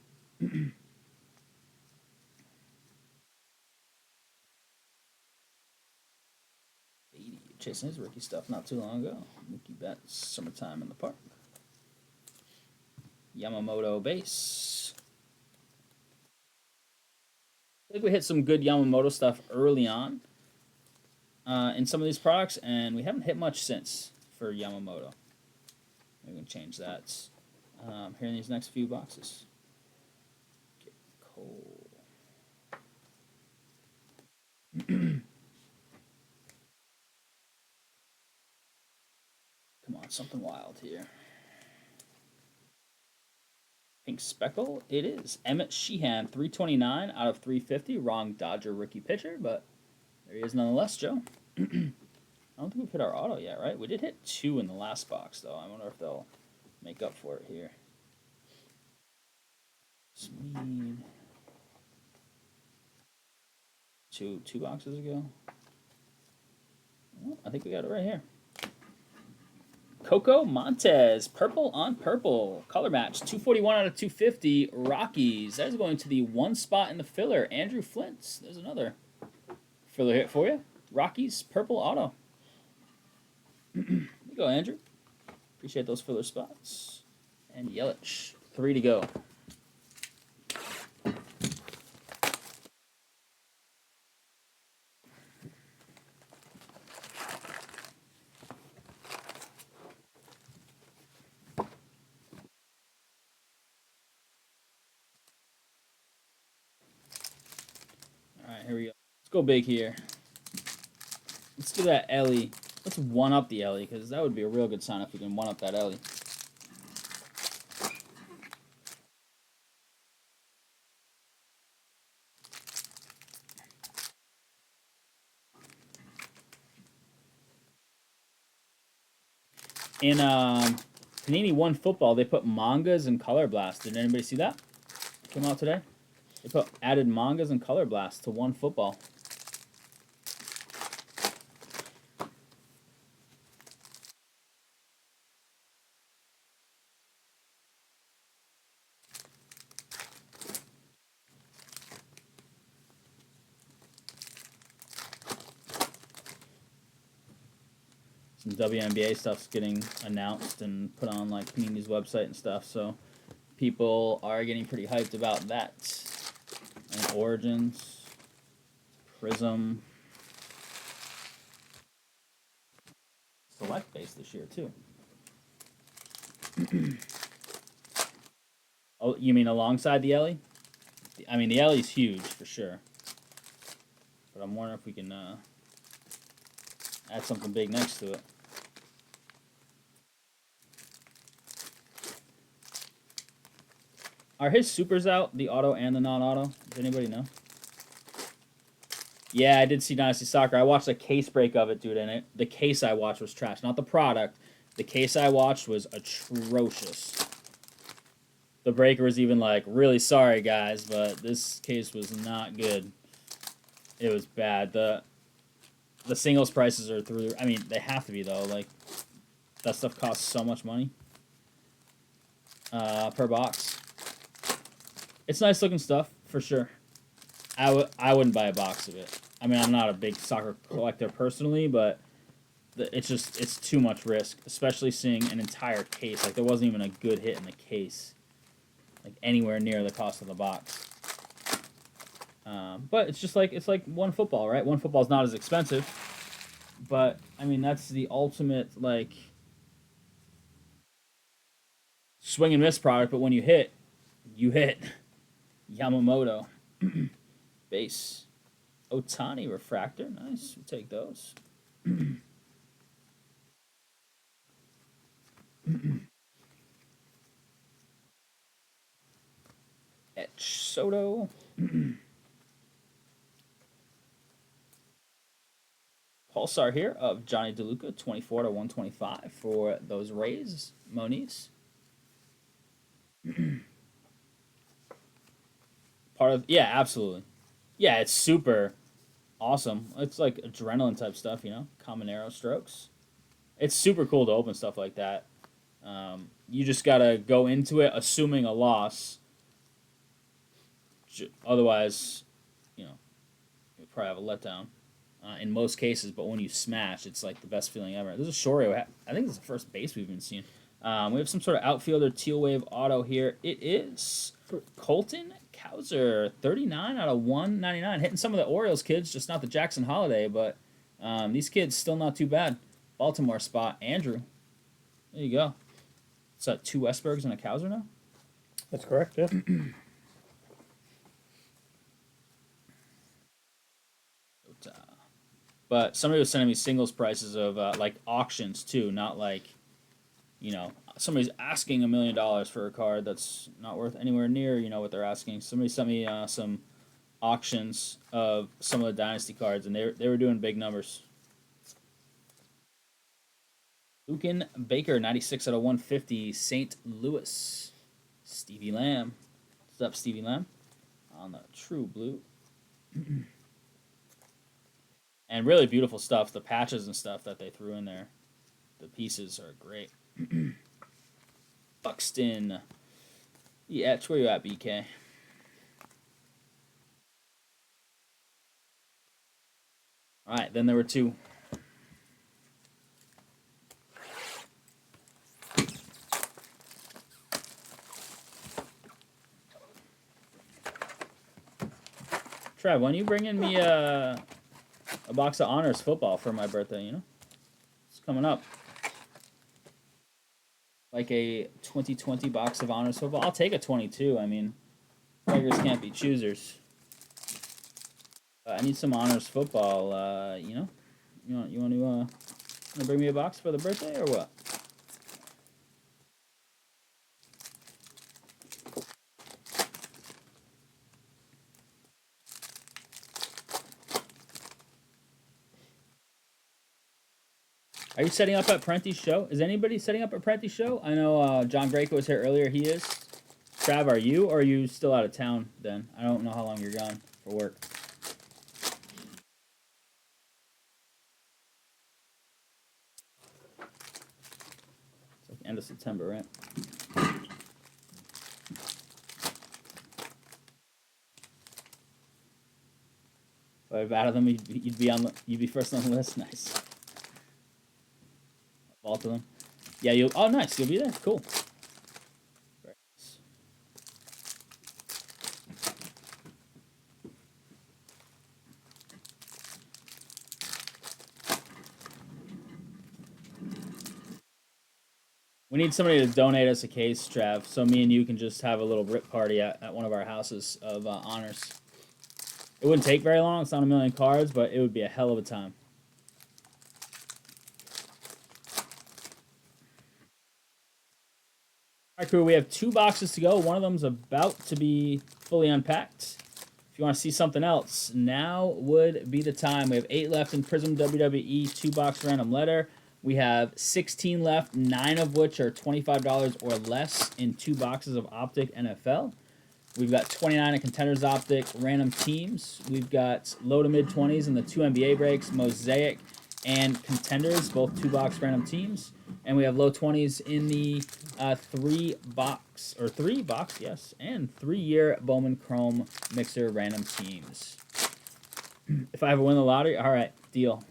chasing his rookie stuff not too long ago. Mookie Betts, Summertime in the Park. Yamamoto base. I think we hit some good Yamamoto stuff early on in some of these products, and we haven't hit much since for Yamamoto. We can change that here in these next few boxes. Get Cole. Come on, something wild here. Pink Speckle, it is. Emmett Sheehan, 329 out of 350. Wrong Dodger rookie pitcher, but there he is nonetheless, Joe. I don't think we've hit our auto yet, right? We did hit 2 in the last box, though. I wonder if they'll make up for it here. Smeed. Two boxes ago. Oh, I think we got it right here. Coco Montez, purple on purple. Color match, 241 out of 250. Rockies. That is going to the one spot in the filler. Andrew Flint. There's another filler hit for you. Rockies, purple auto. There you go, Andrew. Appreciate those filler spots. And Yelich. 3 to go. Alright, here we go. Let's go big here. Let's do that Ellie. Let's one-up the Ellie, because that would be a real good sign if we can one-up that Ellie. In Panini One Football, they put mangas and Color Blast. Did anybody see that? Came out today. They added mangas and Color Blast to One Football. Some WNBA stuff's getting announced and put on like Panini's website and stuff, so people are getting pretty hyped about that. And Origins, Prism, Select base this year too. Oh, you mean alongside the Ellie? I mean, the Ellie's huge for sure, but I'm wondering if we can add something big next to it. Are his supers out, the auto and the non-auto? Does anybody know? Yeah, I did see Dynasty Soccer. I watched a case break of it, dude, and the case I watched was trash. Not the product. The case I watched was atrocious. The breaker was even like, really sorry, guys, but this case was not good. It was bad. The singles prices are through. I mean, they have to be, though. Like, that stuff costs so much money per box. It's nice looking stuff, for sure. I wouldn't buy a box of it. I mean, I'm not a big soccer collector personally, but it's too much risk, especially seeing an entire case. Like, there wasn't even a good hit in the case, like anywhere near the cost of the box. But it's like One Football, right? One Football is not as expensive, but I mean that's the ultimate like swing and miss product. But when you hit, you hit. Yamamoto base. Otani refractor. Nice. We'll take those. Etch Soto. Pulsar here of Johnny DeLuca, 24 to 125 for those Rays. Moniz. Part of, yeah, absolutely. Yeah, it's super awesome. It's like adrenaline type stuff, you know? Common arrow strokes. It's super cool to open stuff like that. You just gotta go into it assuming a loss. Otherwise, you know, you'll probably have a letdown. in most cases, but when you smash, it's like the best feeling ever. This is Shorio. I think this is the first base we've been seeing. We have some sort of outfielder teal wave auto here. It is Colton Cowser, 39 out of 199. Hitting some of the Orioles kids, just not the Jackson Holiday, but these kids still not too bad. Baltimore spot. Andrew. There you go. It's 2 Westbergs and a Cowser now? That's correct, yeah. But somebody was sending me singles prices of like auctions too, not like, somebody's asking $1 million for a card that's not worth anywhere near what they're asking. Somebody sent me some auctions of some of the dynasty cards, and they were doing big numbers. Lucan Baker, 96 out of 150, St. Louis. Stevie Lamb. What's up, Stevie Lamb? On the true blue. And really beautiful stuff. The patches and stuff that they threw in there. The pieces are great. Buxton. Yeah, where you at, BK? All right, then there were 2. Trev, when you bringing me a box of Honors football for my birthday, It's coming up. Like a 2020 box of Honors football. I'll take a 22. I mean, beggars can't be choosers. I need some Honors football. You want to bring me a box for the birthday or what? Are you setting up at Parenti's show? Is anybody setting up at Parenti's show? I know John Greco was here earlier. He is. Trav, are you, or are you still out of town then? I don't know how long you're gone for work. It's like end of September, right? If I have out of them, you'd be first on the list. Nice. Both of them. Yeah, you. Oh, nice. You'll be there. Cool. Very nice. We need somebody to donate us a case, Trav, so me and you can just have a little rip party at one of our houses of Honors. It wouldn't take very long. It's not a million cards, but it would be a hell of a time. All right, crew, we have 2 boxes to go. One of them's about to be fully unpacked. If you want to see something else, now would be the time. We have 8 left in Prism WWE 2-box random letter. We have 16 left, 9 of which are $25 or less in 2 boxes of Optic NFL. We've got 29 in Contenders Optic random teams. We've got low to mid-20s in the 2 NBA breaks, Mosaic and Contenders, both 2-box random teams. And we have low 20s in the 3-box, yes, and 3-year Bowman Chrome Mixer random teams. If I ever win the lottery, all right, deal.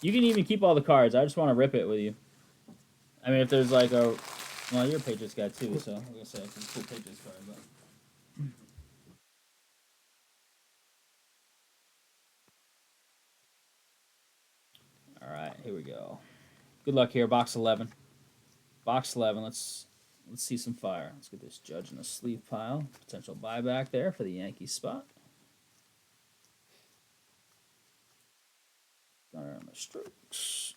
You can even keep all the cards. I just want to rip it with you. I mean, if there's like a... Well, you're a Patriots guy too, so I'm going to say it's a cool Patriots card, but... All right, here we go. Good luck here, box 11. Box 11, let's see some fire. Let's get this Judge in the sleeve pile. Potential buyback there for the Yankees spot. Gunner on the strokes.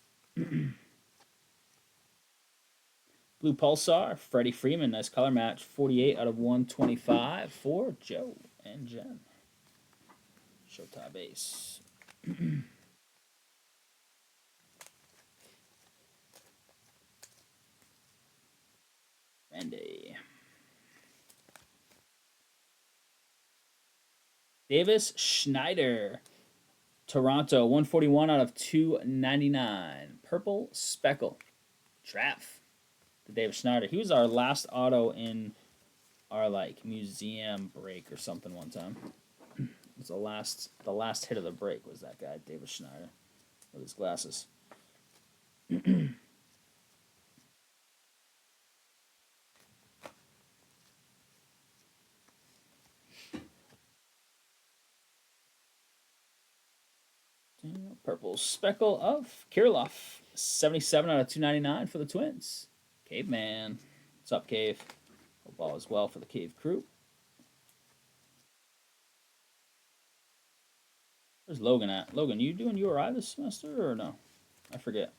Blue Pulsar, Freddie Freeman, nice color match. 48 out of 125 for Joe and Jen. Showtime base. Randy. Davis Schneider. Toronto, 141 out of 299. Purple Speckle. Trav. The Davis Schneider. He was our last auto in our, museum break or something one time. was the last hit of the break was that guy, David Schneider, with his glasses. Purple speckle of Kirilov, 77 out of 299 for the Twins. Caveman. What's up, Cave? Hope all is well for the Cave crew. Where's Logan at? Logan, you doing URI this semester or no? I forget.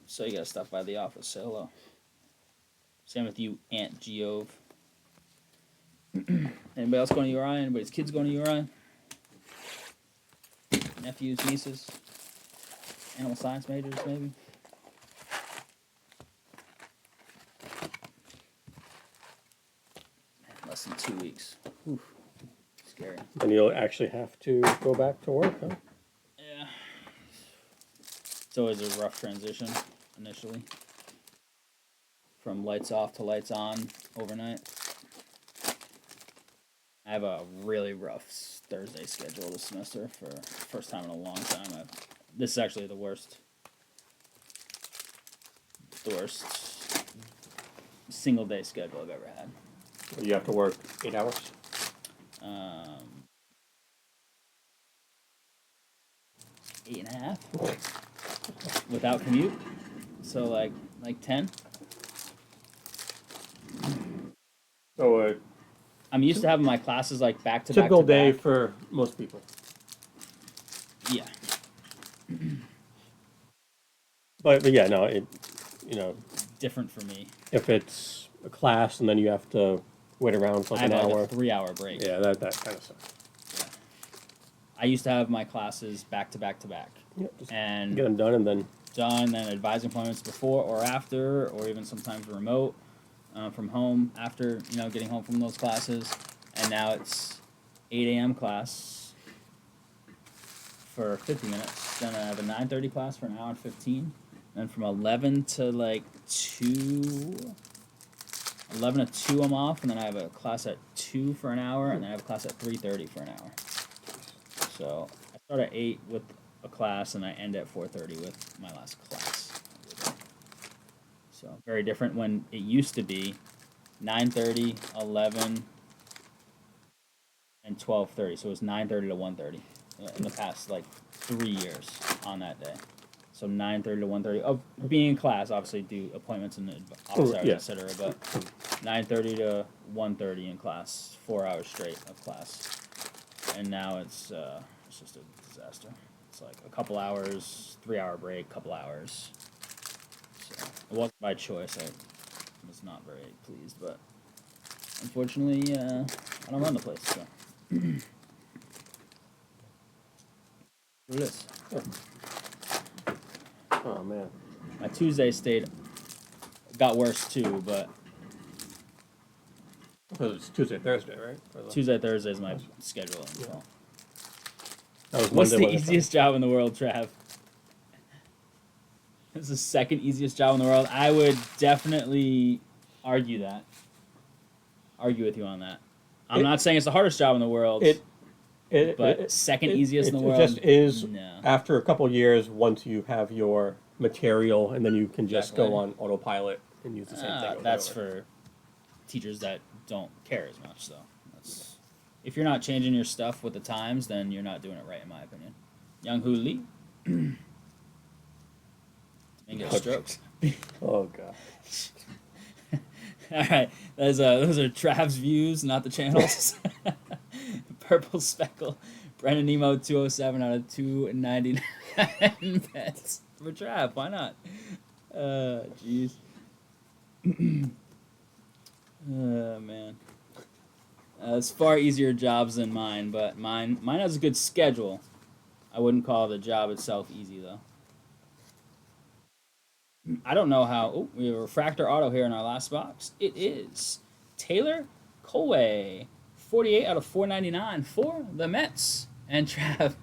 So you gotta stop by the office. Say hello. Same with you, Aunt Geove. Anybody else going to URI? Anybody's kids going to URI? Nephews, nieces? Animal science majors, maybe? Less than 2 weeks. Whew. Scary. And you'll actually have to go back to work, huh? Yeah. It's always a rough transition initially. From lights off to lights on overnight. I have a really rough Thursday schedule this semester for the first time in a long time. This is actually the worst single day schedule I've ever had. You have to work 8 hours? 8.5 without commute. So like 10. So I'm used to having my classes like back to back. typical day for most people. Yeah. But yeah, no, Different for me. if it's a class and then you have to wait around for I like have an like hour. a 3-hour break. Yeah, that kind of sucks. I used to have my classes back to back to back. Yep, just And get them done and then done, then advising appointments before or after, or even sometimes remote from home after, getting home from those classes. And now it's 8 a.m. class for 50 minutes. Then I have a 9:30 class for an hour and 15. Then from 11 to like 11 to 2 I'm off, and then I have a class at 2 for an hour, and then I have a class at 3:30 for an hour. So I start at 8 with a class, and I end at 4:30 with my last class. So very different when it used to be 9:30, 11, and 12:30. So it was 9:30 to 1:30 in the past like 3 years on that day. So 9:30 to 1:30 of being in class. Obviously, do appointments and office hours, yeah. etc. But 9:30 to 1:30 in class, 4 hours straight of class. And now it's just a disaster. It's like a couple hours, 3-hour break, couple hours. So it wasn't by choice. I was not very pleased, but unfortunately, I don't run the place. So what it is. oh man. My Tuesday got worse too, but Because it's Tuesday, Thursday, right? Tuesday, Thursday is my schedule. So. That was What's Monday, the easiest job in the world, Trav? It's the second easiest job in the world. I would definitely argue with you on that. I'm not saying it's the hardest job in the world, but second easiest in the world. It just is. No. After a couple years, once you have your material, and then you can just Exactly. go on autopilot and use the same thing. Over That's and over. for teachers that don't care as much. So if you're not changing your stuff with the times, then you're not doing it right, in my opinion. Young Hoo Lee. And get strokes. Oh god. All right, those are Trav's views, not the channels. Purple speckle, Brendan Nemo 207 out of 299 bets for Trav. Why not? Jeez. Oh man. It's far easier jobs than mine, but mine has a good schedule. I wouldn't call the job itself easy though. I don't know how. Oh, we have a refractor auto here in our last box. It is Taylor Colway, 48 out of 499 for the Mets. And Trav.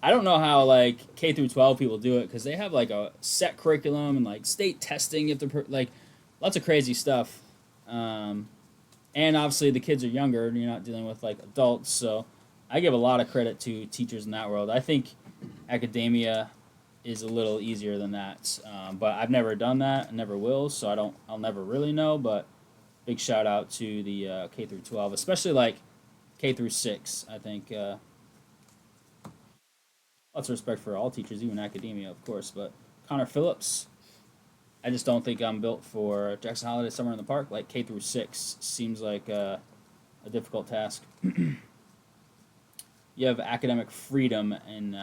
I don't know how like K through 12 people do it because they have like a set curriculum and like state testing. You have to like lots of crazy stuff. And obviously the kids are younger, and you're not dealing with like adults. So I give a lot of credit to teachers in that world. I think academia is a little easier than that, but I've never done that, and never will. So I'll never really know. But big shout out to the K through 12, especially like K through 6. I think lots of respect for all teachers, even academia, of course. But Connor Phillips, I just don't think I'm built for Jackson Holiday Summer in the Park. Like K through 6 seems like a difficult task. You have academic freedom in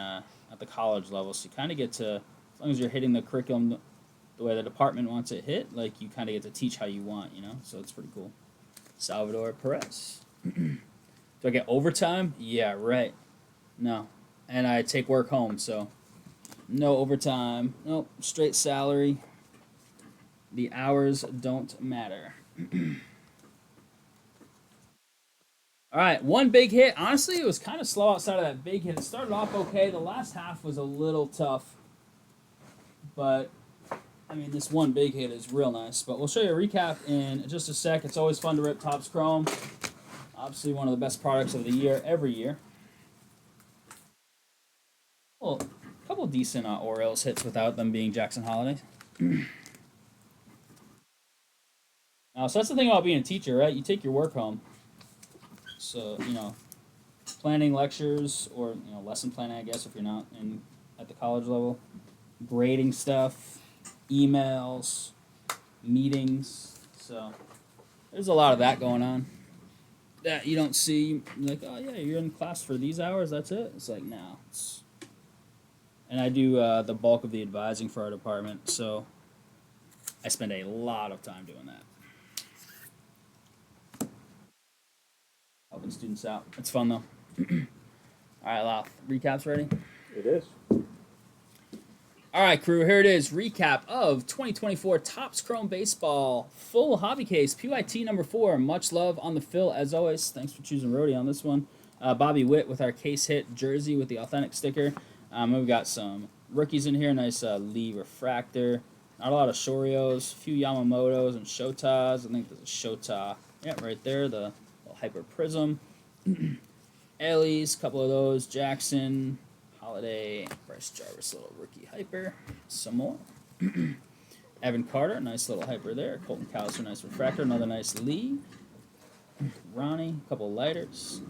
at the college level, so you kind of get to, as long as you're hitting the curriculum the way the department wants it hit, like you kind of get to teach how you want, you know. So it's pretty cool. Salvador Perez. Do I get overtime? Yeah, right. No, and I take work home, so no overtime. Nope, straight salary. The hours don't matter. All right, one big hit. Honestly, it was kind of slow outside of that big hit. It started off okay. The last half was a little tough. But, I mean, this one big hit is real nice. But we'll show you a recap in just a sec. It's always fun to rip Topps Chrome. Obviously, one of the best products of the year every year. Well, a couple decent Orioles hits without them being Jackson Holiday. So that's the thing about being a teacher, right? You take your work home. So, you know, planning lectures or, you know, lesson planning, I guess, if you're not in at the college level, grading stuff, emails, meetings. So there's a lot of that going on that you don't see. Like, oh yeah, you're in class for these hours. That's it. It's like, no. And I do the bulk of the advising for our department, so I spend a lot of time doing that. Helping students out. It's fun though. All right, Lau. Recap's ready? It is. All right, crew. Here it is. Recap of 2024 Topps Chrome Baseball full hobby case. PYT number 4. Much love on the fill as always. Thanks for choosing Rhodey on this one. Bobby Witt with our case hit jersey with the authentic sticker. We've got some rookies in here. Nice Lee refractor. Not a lot of Shorios. A few Yamamotos and Shotas. I think there's a Shota. Yeah, right there. The Hyper Prism. Ellie's, a couple of those. Jackson, Holiday, Bryce Jarvis, little rookie hyper. Some more. Evan Carter, nice little hyper there. Colton Cowser, nice refractor. Another nice Lee. Ronnie, a couple of lighters.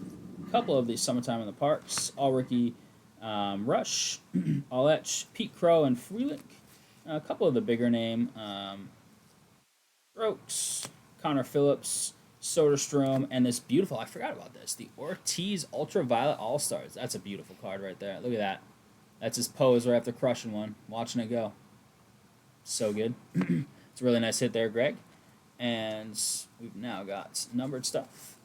A couple of these Summertime in the Parks. All rookie Rush, All Etch, Pete Crow, and Freelick. A couple of the bigger name Strokes, Connor Phillips, Soderstrom, and this beautiful, I forgot about this, the Ortiz Ultraviolet All-Stars. That's a beautiful card right there. Look at that. That's his pose right after crushing one. Watching it go. So good. It's a really nice hit there, Greg. And we've now got numbered stuff.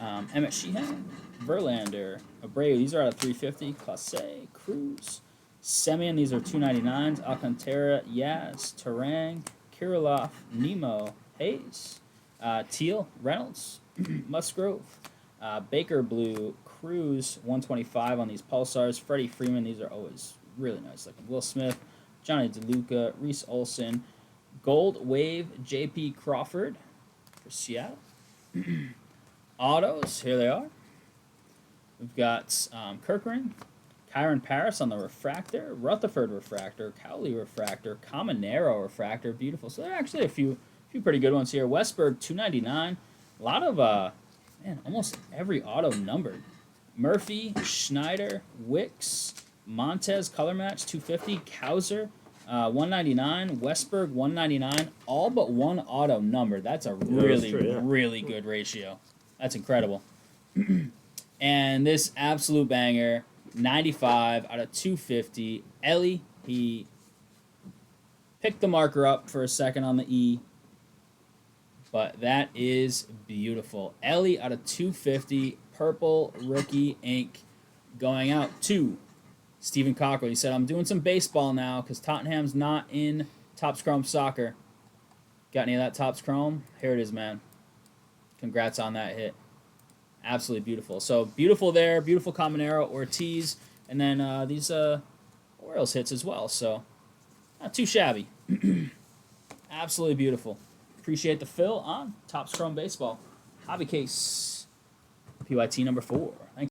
Emmett Sheehan, Verlander, Abreu. These are out of 350. Classe, Cruz, Semyon. These are 299s. Alcantara, Yaz, Terang, Kirilloff, Nemo, Hayes, Teal, Reynolds, Musgrove, Baker Blue, Cruz, 125 on these Pulsars. Freddie Freeman, these are always really nice looking. Will Smith, Johnny DeLuca, Reese Olson, Gold Wave, J.P. Crawford for Seattle. Autos, here they are. We've got Kirkring, Kyron Paris on the refractor, Rutherford refractor, Cowley refractor, Caminero refractor, beautiful. So there are actually a few pretty good ones here. Westberg 299, a lot of man, almost every auto numbered. Murphy, Schneider, Wicks, Montez color match 250, Cowser 199, Westberg 199, all but one auto numbered. That's a really good ratio. That's incredible. And this absolute banger. 95 out of 250. Ellie, he picked the marker up for a second on the E, but that is beautiful. Ellie out of 250, purple rookie ink, going out to Stephen Cockrell. He said, I'm doing some baseball now because Tottenham's not in Topps Chrome Soccer. Got any of that Topps Chrome? Here it is, man. Congrats on that hit. Absolutely beautiful. So beautiful there, beautiful Caminero, Ortiz, and then these Orioles hits as well. So not too shabby. Absolutely beautiful. Appreciate the fill on Topps Chrome Baseball. Hobby case. PYT number 4. Thanks.